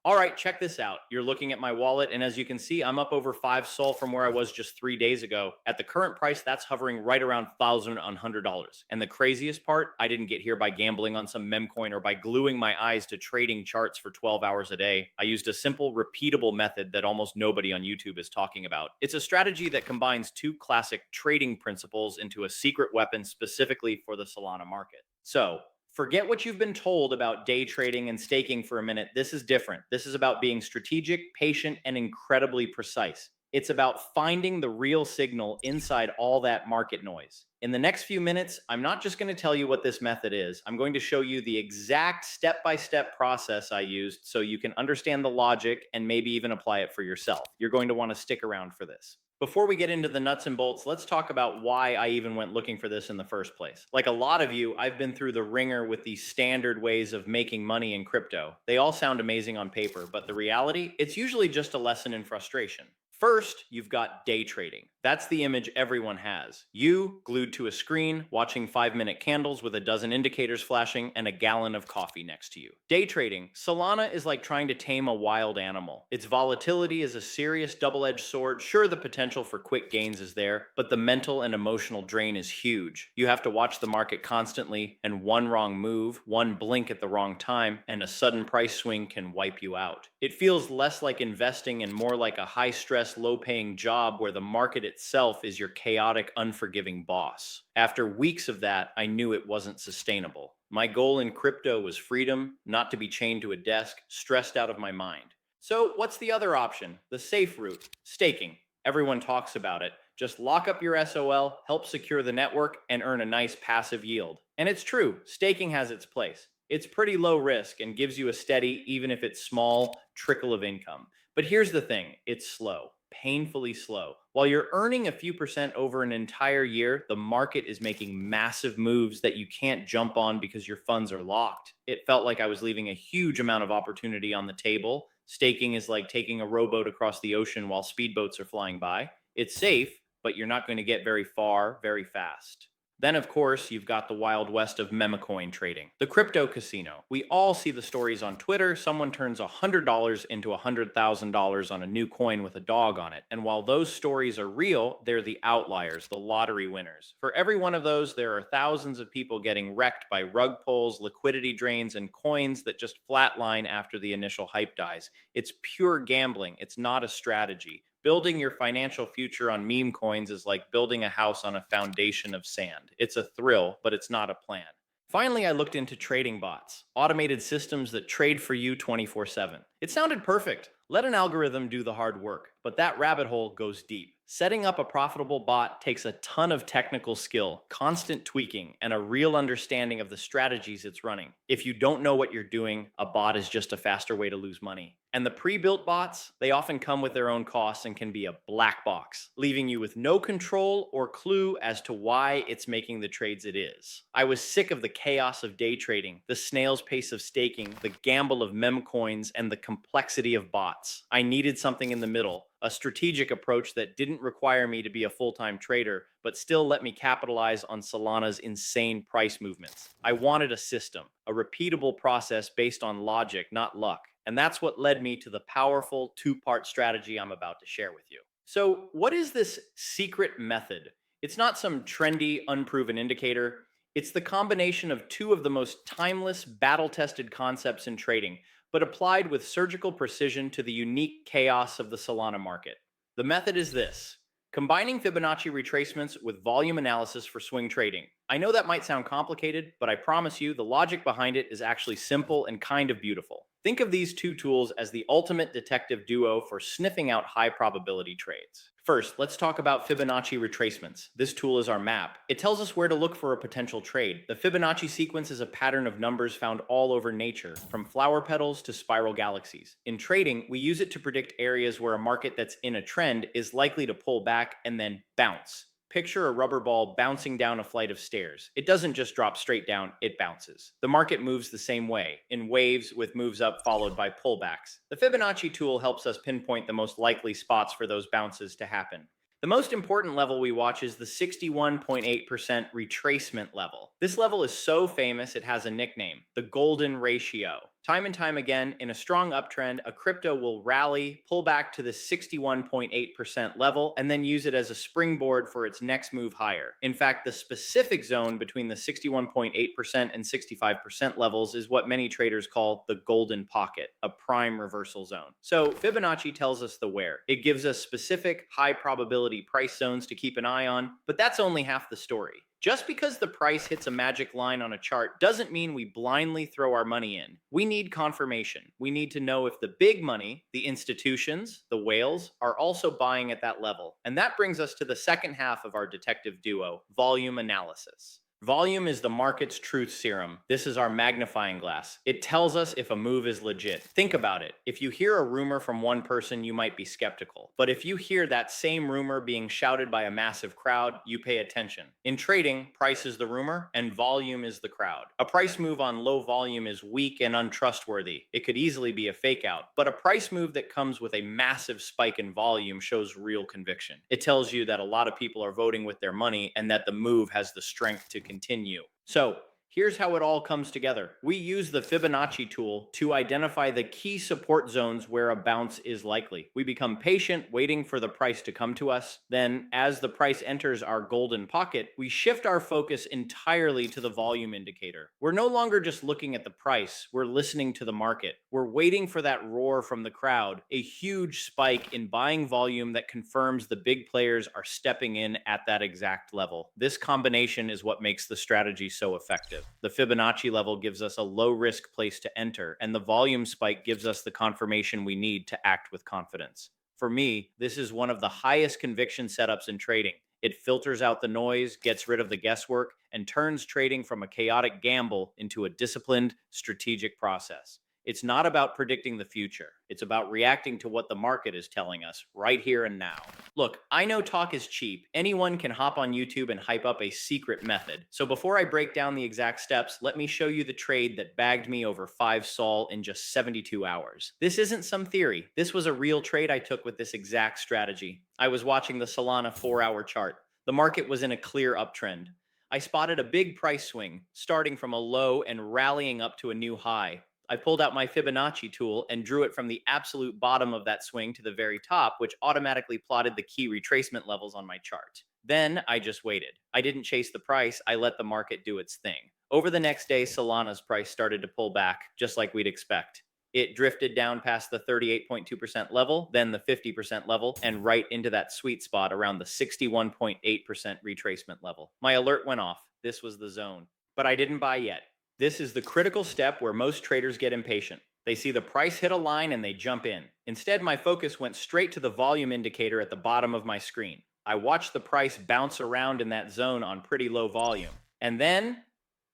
All right, check this out. You're looking at my wallet, and as you can see, I'm up over 5 Sol from where I was just 3 days ago. At the current price, that's hovering right around $1,100. And the craziest part, I didn't get here by gambling on some meme coin or by gluing my eyes to trading charts for 12 hours a day. I used a simple, repeatable method that almost nobody on YouTube is talking about. It's a strategy that combines two classic trading principles into a secret weapon specifically for the Solana market. So, forget what you've been told about day trading and staking for a minute. This is different. This is about being strategic, patient, and incredibly precise. It's about finding the real signal inside all that market noise. In the next few minutes, I'm not just going to tell you what this method is. I'm going to show you the exact step-by-step process I used so you can understand the logic and maybe even apply it for yourself. You're going to want to stick around for this. Before we get into the nuts and bolts, let's talk about why I even went looking for this in the first place. Like a lot of you, I've been through the ringer with these standard ways of making money in crypto. They all sound amazing on paper, but the reality, it's usually just a lesson in frustration. First, you've got day trading. That's the image everyone has. You, glued to a screen, watching 5-minute candles with a dozen indicators flashing and a gallon of coffee next to you. Day trading. Solana is like trying to tame a wild animal. Its volatility is a serious double-edged sword. Sure, the potential for quick gains is there, but the mental and emotional drain is huge. You have to watch the market constantly, and one wrong move, one blink at the wrong time, and a sudden price swing can wipe you out. It feels less like investing and more like a high-stress, low-paying job where the market itself is your chaotic, unforgiving boss. After weeks of that, I knew it wasn't sustainable. My goal in crypto was freedom, not to be chained to a desk, stressed out of my mind. So what's the other option? The safe route, staking. Everyone talks about it. Just lock up your SOL, help secure the network, and earn a nice passive yield. And it's true, staking has its place. It's pretty low risk and gives you a steady, even if it's small, trickle of income. But here's the thing, it's slow. Painfully slow. While you're earning a few percent over an entire year, the market is making massive moves that you can't jump on because your funds are locked. It felt like I was leaving a huge amount of opportunity on the table. Staking is like taking a rowboat across the ocean while speedboats are flying by. It's safe, but you're not going to get very far very fast. Then, of course, you've got the wild west of memecoin trading, the crypto casino. We all see the stories on Twitter. Someone turns $100 into $100,000 on a new coin with a dog on it. And while those stories are real, they're the outliers, the lottery winners. For every one of those, there are thousands of people getting wrecked by rug pulls, liquidity drains, and coins that just flatline after the initial hype dies. It's pure gambling. It's not a strategy. Building your financial future on meme coins is like building a house on a foundation of sand. It's a thrill, but it's not a plan. Finally, I looked into trading bots, automated systems that trade for you 24/7. It sounded perfect. Let an algorithm do the hard work, but that rabbit hole goes deep. Setting up a profitable bot takes a ton of technical skill, constant tweaking, and a real understanding of the strategies it's running. If you don't know what you're doing, a bot is just a faster way to lose money. And the pre-built bots, they often come with their own costs and can be a black box, leaving you with no control or clue as to why it's making the trades it is. I was sick of the chaos of day trading, the snail's pace of staking, the gamble of meme coins, and the complexity of bots. I needed something in the middle, a strategic approach that didn't require me to be a full-time trader, but still let me capitalize on Solana's insane price movements. I wanted a system, a repeatable process based on logic, not luck. And that's what led me to the powerful two-part strategy I'm about to share with you. So, what is this secret method? It's not some trendy, unproven indicator. It's the combination of two of the most timeless, battle-tested concepts in trading, but applied with surgical precision to the unique chaos of the Solana market. The method is this: combining Fibonacci retracements with volume analysis for swing trading. I know that might sound complicated, but I promise you the logic behind it is actually simple and kind of beautiful. Think of these two tools as the ultimate detective duo for sniffing out high probability trades. First, let's talk about Fibonacci retracements. This tool is our map. It tells us where to look for a potential trade. The Fibonacci sequence is a pattern of numbers found all over nature, from flower petals to spiral galaxies. In trading, we use it to predict areas where a market that's in a trend is likely to pull back and then bounce. Picture a rubber ball bouncing down a flight of stairs. It doesn't just drop straight down, it bounces. The market moves the same way, in waves with moves up followed by pullbacks. The Fibonacci tool helps us pinpoint the most likely spots for those bounces to happen. The most important level we watch is the 61.8% retracement level. This level is so famous it has a nickname, the golden ratio. Time and time again, in a strong uptrend, a crypto will rally, pull back to the 61.8% level, and then use it as a springboard for its next move higher. In fact, the specific zone between the 61.8% and 65% levels is what many traders call the golden pocket, a prime reversal zone. So Fibonacci tells us the where. It gives us specific high probability price zones to keep an eye on, but that's only half the story. Just because the price hits a magic line on a chart doesn't mean we blindly throw our money in. We need confirmation. We need to know if the big money, the institutions, the whales, are also buying at that level. And that brings us to the second half of our detective duo, volume analysis. Volume is the market's truth serum. This is our magnifying glass. It tells us if a move is legit. Think about it. If you hear a rumor from one person, you might be skeptical. But if you hear that same rumor being shouted by a massive crowd, you pay attention. In trading, price is the rumor and volume is the crowd. A price move on low volume is weak and untrustworthy. It could easily be a fake out. But a price move that comes with a massive spike in volume shows real conviction. It tells you that a lot of people are voting with their money and that the move has the strength to continue. So here's how it all comes together. We use the Fibonacci tool to identify the key support zones where a bounce is likely. We become patient, waiting for the price to come to us. Then, as the price enters our golden pocket, we shift our focus entirely to the volume indicator. We're no longer just looking at the price, we're listening to the market. We're waiting for that roar from the crowd, a huge spike in buying volume that confirms the big players are stepping in at that exact level. This combination is what makes the strategy so effective. The Fibonacci level gives us a low-risk place to enter, and the volume spike gives us the confirmation we need to act with confidence. For me, this is one of the highest conviction setups in trading. It filters out the noise, gets rid of the guesswork, and turns trading from a chaotic gamble into a disciplined, strategic process. It's not about predicting the future. It's about reacting to what the market is telling us right here and now. Look, I know talk is cheap. Anyone can hop on YouTube and hype up a secret method. So before I break down the exact steps, let me show you the trade that bagged me over 5 sol in just 72 hours. This isn't some theory. This was a real trade I took with this exact strategy. I was watching the Solana 4-hour chart. The market was in a clear uptrend. I spotted a big price swing, starting from a low and rallying up to a new high. I pulled out my Fibonacci tool and drew it from the absolute bottom of that swing to the very top, which automatically plotted the key retracement levels on my chart. Then I just waited. I didn't chase the price, I let the market do its thing. Over the next day, Solana's price started to pull back, just like we'd expect. It drifted down past the 38.2% level, then the 50% level, and right into that sweet spot around the 61.8% retracement level. My alert went off. This was the zone. But I didn't buy yet. This is the critical step where most traders get impatient. They see the price hit a line and they jump in. Instead, my focus went straight to the volume indicator at the bottom of my screen. I watched the price bounce around in that zone on pretty low volume. And then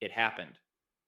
it happened.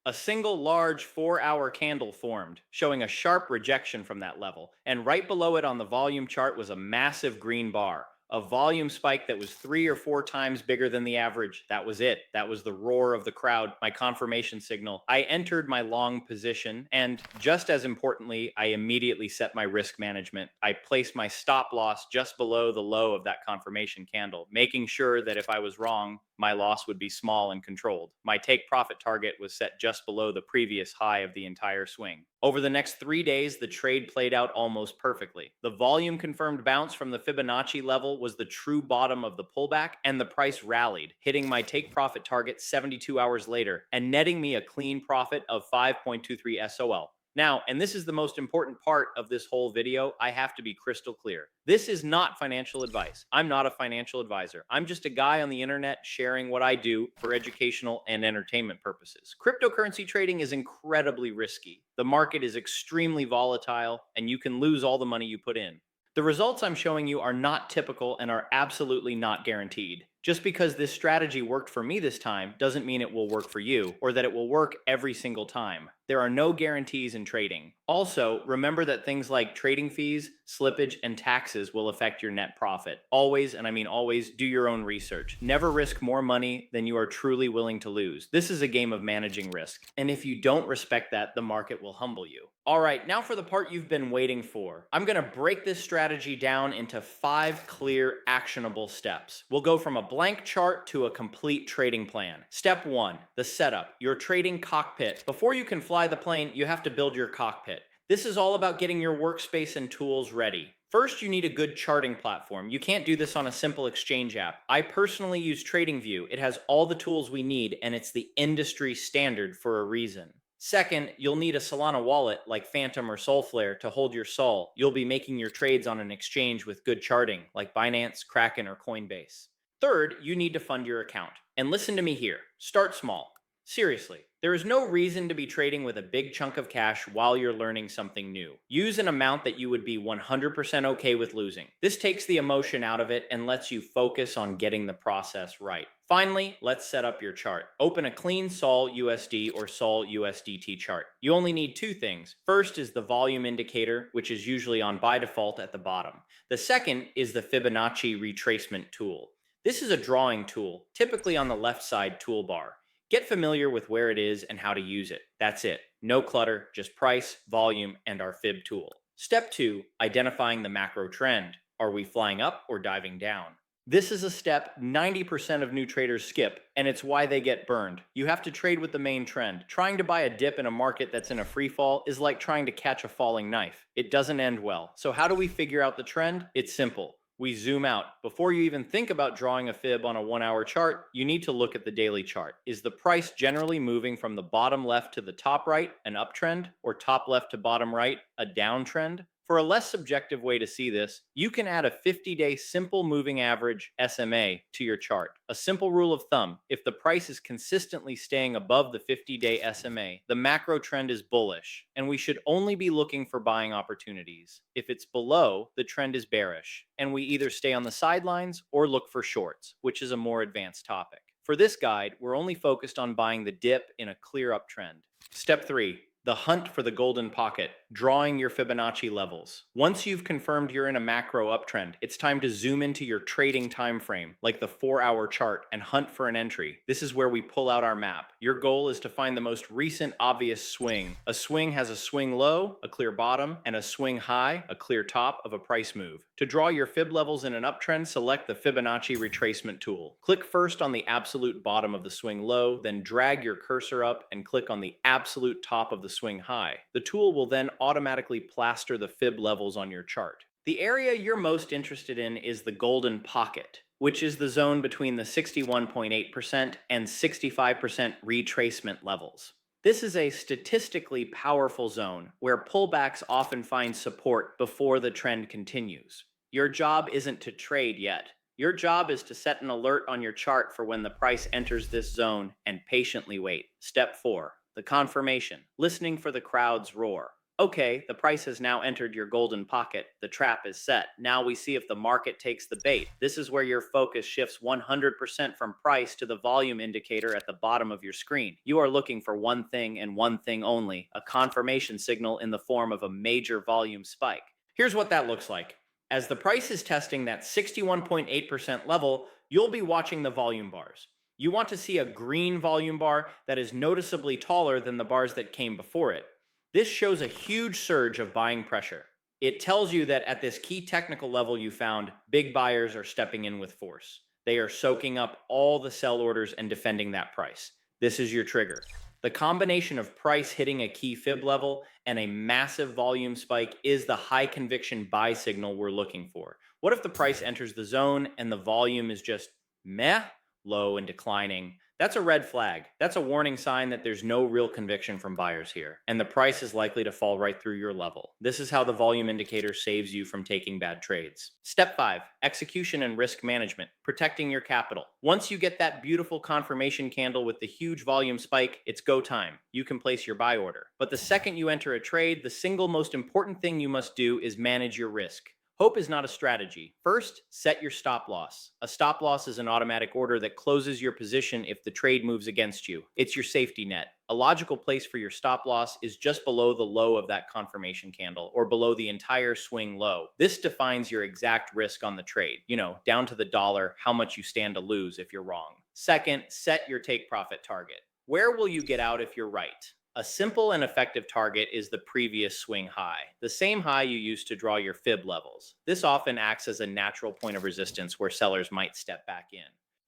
A single large 4-hour candle formed, showing a sharp rejection from that level. And right below it on the volume chart was a massive green bar. A volume spike that was 3 or 4 times bigger than the average. That was it. That was the roar of the crowd, my confirmation signal. I entered my long position, and just as importantly, I immediately set my risk management. I placed my stop loss just below the low of that confirmation candle, making sure that if I was wrong, my loss would be small and controlled. My take profit target was set just below the previous high of the entire swing. Over the next 3 days, the trade played out almost perfectly. The volume confirmed bounce from the Fibonacci level was the true bottom of the pullback, and the price rallied, hitting my take profit target 72 hours later and netting me a clean profit of 5.23 SOL. Now, and this is the most important part of this whole video, I have to be crystal clear. This is not financial advice. I'm not a financial advisor. I'm just a guy on the internet sharing what I do for educational and entertainment purposes. Cryptocurrency trading is incredibly risky. The market is extremely volatile, and you can lose all the money you put in. The results I'm showing you are not typical and are absolutely not guaranteed. Just because this strategy worked for me this time doesn't mean it will work for you, or that it will work every single time. There are no guarantees in trading. Also, remember that things like trading fees, slippage, and taxes will affect your net profit. Always, and I mean always, do your own research. Never risk more money than you are truly willing to lose. This is a game of managing risk. And if you don't respect that, the market will humble you. All right, now for the part you've been waiting for. I'm gonna break this strategy down into 5 clear, actionable steps. We'll go from a blank chart to a complete trading plan. Step 1, the setup, your trading cockpit. Before you can fly fly the plane, you have to build your cockpit. This is all about getting your workspace and tools ready. First, you need a good charting platform. You can't do this on a simple exchange app. I personally use TradingView. It has all the tools we need, and it's the industry standard for a reason. Second, you'll need a Solana wallet like Phantom or Solflare to hold your Sol. You'll be making your trades on an exchange with good charting like Binance, Kraken, or Coinbase. Third, you need to fund your account. And listen to me here. Start small. Seriously, there is no reason to be trading with a big chunk of cash while you're learning something new. Use an amount that you would be 100% okay with losing. This takes the emotion out of it and lets you focus on getting the process right. Finally, let's set up your chart. Open a clean Sol USD or Sol USDT chart. You only need two things. First is the volume indicator, which is usually on by default at the bottom. The second is the Fibonacci retracement tool. This is a drawing tool, typically on the left side toolbar. Get familiar with where it is and how to use it. That's it. No clutter, just price, volume, and our fib tool. Step 2, identifying the macro trend. Are we flying up or diving down? This is a step 90% of new traders skip, and it's why they get burned. You have to trade with the main trend. Trying to buy a dip in a market that's in a free fall is like trying to catch a falling knife. It doesn't end well. So how do we figure out the trend? It's simple. We zoom out. Before you even think about drawing a fib on a 1-hour chart, you need to look at the daily chart. Is the price generally moving from the bottom left to the top right, an uptrend, or top left to bottom right, a downtrend? For a less subjective way to see this, you can add a 50-day simple moving average SMA to your chart. A simple rule of thumb, if the price is consistently staying above the 50-day SMA, the macro trend is bullish, and we should only be looking for buying opportunities. If it's below, the trend is bearish, and we either stay on the sidelines or look for shorts, which is a more advanced topic. For this guide, we're only focused on buying the dip in a clear uptrend. Step 3. The hunt for the golden pocket, drawing your Fibonacci levels. Once you've confirmed you're in a macro uptrend, it's time to zoom into your trading time frame, like the 4-hour chart, and hunt for an entry. This is where we pull out our map. Your goal is to find the most recent obvious swing. A swing has a swing low, a clear bottom, and a swing high, a clear top of a price move. To draw your fib levels in an uptrend, select the Fibonacci retracement tool. Click first on the absolute bottom of the swing low, then drag your cursor up and click on the absolute top of the swing high. The tool will then automatically plaster the fib levels on your chart. The area you're most interested in is the golden pocket, which is the zone between the 61.8% and 65% retracement levels. This is a statistically powerful zone where pullbacks often find support before the trend continues. Your job isn't to trade yet. Your job is to set an alert on your chart for when the price enters this zone and patiently wait. Step 4. The confirmation, listening for the crowd's roar. Okay, the price has now entered your golden pocket. The trap is set. Now we see if the market takes the bait. This is where your focus shifts 100% from price to the volume indicator at the bottom of your screen. You are looking for one thing and one thing only, a confirmation signal in the form of a major volume spike. Here's what that looks like. As the price is testing that 61.8% level, you'll be watching the volume bars. You want to see a green volume bar that is noticeably taller than the bars that came before it. This shows a huge surge of buying pressure. It tells you that at this key technical level you found, big buyers are stepping in with force. They are soaking up all the sell orders and defending that price. This is your trigger. The combination of price hitting a key fib level and a massive volume spike is the high conviction buy signal we're looking for. What if the price enters the zone and the volume is just meh? Low and declining? That's a red flag. That's a warning sign that there's no real conviction from buyers here, and the price is likely to fall right through your level. This is how the volume indicator saves you from taking bad trades. Step 5, execution and risk management, protecting your capital. Once you get that beautiful confirmation candle with the huge volume spike, it's go time. You can place your buy order. But the second you enter a trade, the single most important thing you must do is manage your risk. Hope is not a strategy. First, set your stop loss. A stop loss is an automatic order that closes your position if the trade moves against you. It's your safety net. A logical place for your stop loss is just below the low of that confirmation candle or below the entire swing low. This defines your exact risk on the trade. Down to the dollar, how much you stand to lose if you're wrong. Second, set your take profit target. Where will you get out if you're right? A simple and effective target is the previous swing high, the same high you used to draw your fib levels. This often acts as a natural point of resistance where sellers might step back in.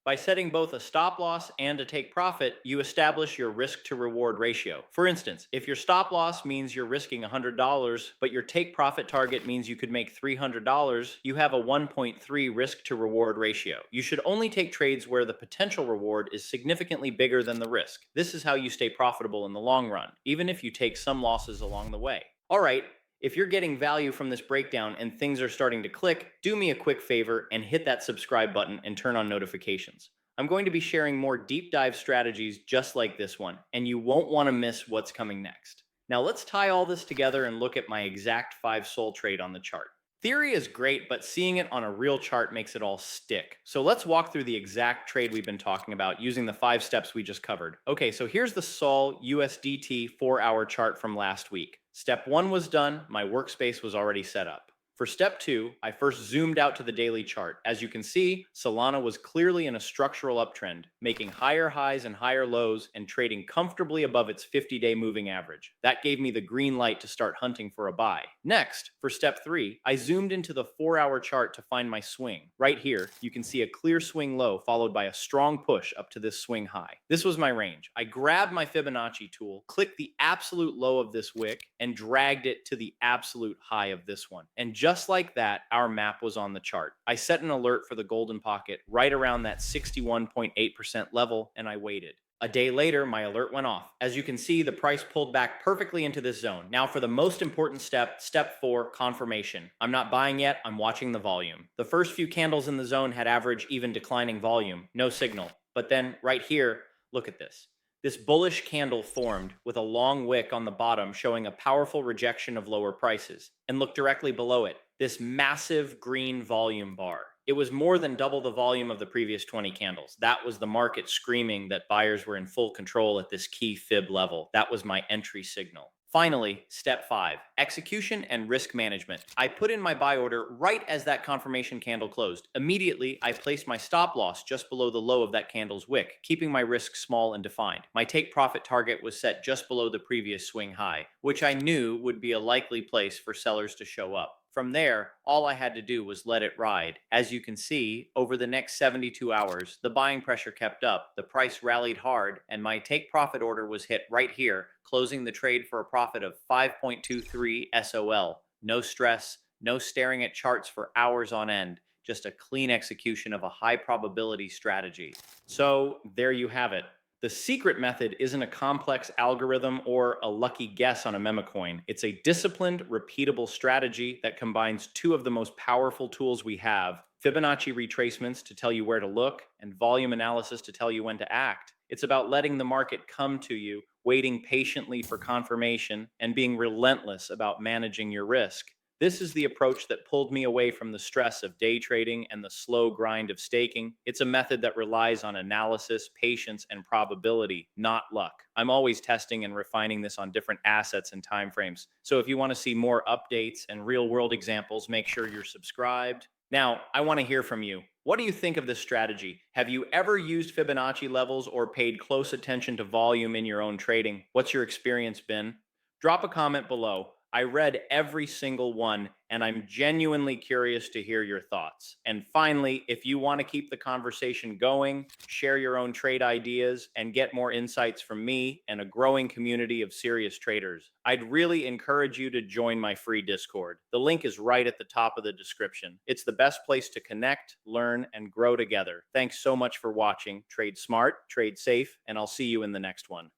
By setting both a stop loss and a take profit, you establish your risk to reward ratio. For instance, if your stop loss means you're risking $100, but your take profit target means you could make $300, you have a 1.3 risk to reward ratio. You should only take trades where the potential reward is significantly bigger than the risk. This is how you stay profitable in the long run, even if you take some losses along the way. All right. If you're getting value from this breakdown and things are starting to click, do me a quick favor and hit that subscribe button and turn on notifications. I'm going to be sharing more deep dive strategies just like this one, and you won't want to miss what's coming next. Now let's tie all this together and look at my exact 5 sol trade on the chart. Theory is great, but seeing it on a real chart makes it all stick. So let's walk through the exact trade we've been talking about using the 5 steps we just covered. Okay, so here's the Sol USDT 4-hour chart from last week. Step 1 was done, my workspace was already set up. For step 2, I first zoomed out to the daily chart. As you can see, Solana was clearly in a structural uptrend, making higher highs and higher lows and trading comfortably above its 50-day moving average. That gave me the green light to start hunting for a buy. Next, for step 3, I zoomed into the 4-hour chart to find my swing. Right here, you can see a clear swing low followed by a strong push up to this swing high. This was my range. I grabbed my Fibonacci tool, clicked the absolute low of this wick, and dragged it to the absolute high of this one. And just like that, our map was on the chart. I set an alert for the golden pocket right around that 61.8% level, and I waited. A day later, my alert went off. As you can see, the price pulled back perfectly into this zone. Now for the most important step, step 4, confirmation. I'm not buying yet, I'm watching the volume. The first few candles in the zone had average even declining volume, no signal. But then right here, look at this. This bullish candle formed with a long wick on the bottom showing a powerful rejection of lower prices. And look directly below it, this massive green volume bar. It was more than double the volume of the previous 20 candles. That was the market screaming that buyers were in full control at this key fib level. That was my entry signal. Finally, step 5, execution and risk management. I put in my buy order right as that confirmation candle closed. Immediately, I placed my stop loss just below the low of that candle's wick, keeping my risk small and defined. My take profit target was set just below the previous swing high, which I knew would be a likely place for sellers to show up. From there, all I had to do was let it ride. As you can see, over the next 72 hours, the buying pressure kept up, the price rallied hard, and my take profit order was hit right here, closing the trade for a profit of 5.23 SOL. No stress, no staring at charts for hours on end, just a clean execution of a high probability strategy. So there you have it. The secret method isn't a complex algorithm or a lucky guess on a memecoin. It's a disciplined, repeatable strategy that combines 2 of the most powerful tools we have: Fibonacci retracements to tell you where to look, and volume analysis to tell you when to act. It's about letting the market come to you, waiting patiently for confirmation, and being relentless about managing your risk. This is the approach that pulled me away from the stress of day trading and the slow grind of staking. It's a method that relies on analysis, patience, and probability, not luck. I'm always testing and refining this on different assets and timeframes. So if you want to see more updates and real-world examples, make sure you're subscribed. Now, I want to hear from you. What do you think of this strategy? Have you ever used Fibonacci levels or paid close attention to volume in your own trading? What's your experience been? Drop a comment below. I read every single one, and I'm genuinely curious to hear your thoughts. And finally, if you want to keep the conversation going, share your own trade ideas, and get more insights from me and a growing community of serious traders, I'd really encourage you to join my free Discord. The link is right at the top of the description. It's the best place to connect, learn, and grow together. Thanks so much for watching. Trade smart, trade safe, and I'll see you in the next one.